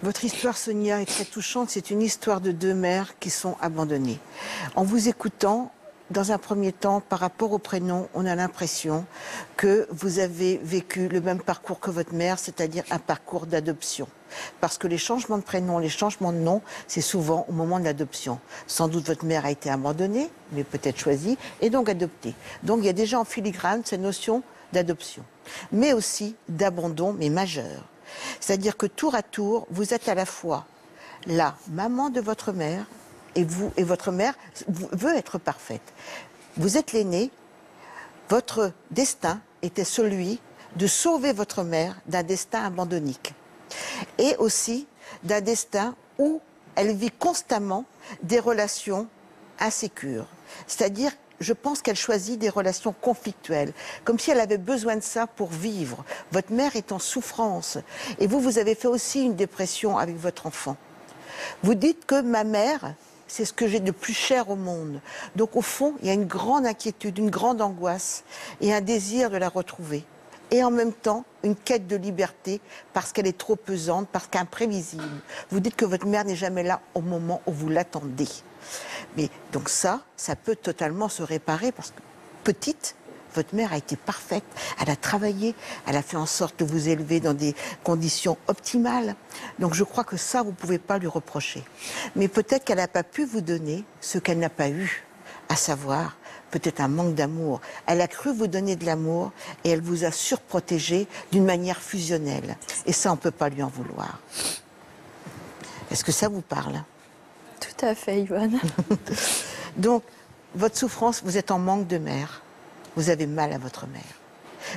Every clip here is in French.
Votre histoire, Sonia, est très touchante. C'est une histoire de deux mères qui sont abandonnées. En vous écoutant, dans un premier temps, par rapport au prénom, on a l'impression que vous avez vécu le même parcours que votre mère, c'est-à-dire un parcours d'adoption. Parce que les changements de prénom, les changements de nom, c'est souvent au moment de l'adoption. Sans doute votre mère a été abandonnée, mais peut-être choisie, et donc adoptée. Donc il y a déjà en filigrane cette notion d'adoption, mais aussi d'abandon, mais majeur. C'est-à-dire que tour à tour, vous êtes à la fois la maman de votre mère et votre mère veut être parfaite. Vous êtes l'aîné, votre destin était celui de sauver votre mère d'un destin abandonnique et aussi d'un destin où elle vit constamment des relations insécures. C'est-à-dire, je pense qu'elle choisit des relations conflictuelles, comme si elle avait besoin de ça pour vivre. Votre mère est en souffrance. Et vous avez fait aussi une dépression avec votre enfant. Vous dites que ma mère, c'est ce que j'ai de plus cher au monde. Donc au fond, il y a une grande inquiétude, une grande angoisse et un désir de la retrouver. Et en même temps, une quête de liberté parce qu'elle est trop pesante, parce qu'imprévisible. Vous dites que votre mère n'est jamais là au moment où vous l'attendez. Mais donc ça peut totalement se réparer parce que petite, votre mère a été parfaite, elle a travaillé, elle a fait en sorte de vous élever dans des conditions optimales. Donc je crois que ça, vous ne pouvez pas lui reprocher. Mais peut-être qu'elle n'a pas pu vous donner ce qu'elle n'a pas eu, à savoir peut-être un manque d'amour. Elle a cru vous donner de l'amour et elle vous a surprotégé d'une manière fusionnelle. Et ça, on ne peut pas lui en vouloir. Est-ce que ça vous parle ? Tout à fait, Yvonne. Donc, votre souffrance, vous êtes en manque de mère. Vous avez mal à votre mère.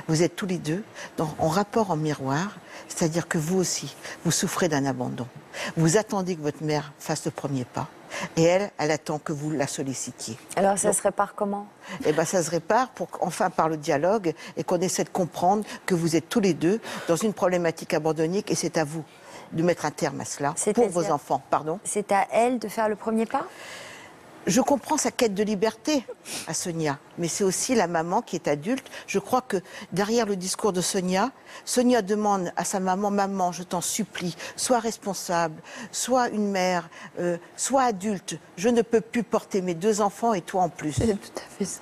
Vous êtes tous les deux en rapport en miroir, c'est-à-dire que vous aussi, vous souffrez d'un abandon. Vous attendez que votre mère fasse le premier pas. Et elle attend que vous la sollicitiez. Alors, ça se répare comment ? Eh bien, ça se répare enfin par le dialogue et qu'on essaie de comprendre que vous êtes tous les deux dans une problématique abandonnique et c'est à vous de mettre un terme à cela pour vos enfants. Pardon ? C'est à elle de faire le premier pas ? Je comprends sa quête de liberté à Sonia, mais c'est aussi la maman qui est adulte. Je crois que derrière le discours de Sonia, Sonia demande à sa maman, « Maman, je t'en supplie, sois responsable, sois une mère, sois adulte. Je ne peux plus porter mes deux enfants et toi en plus. » C'est tout à fait ça.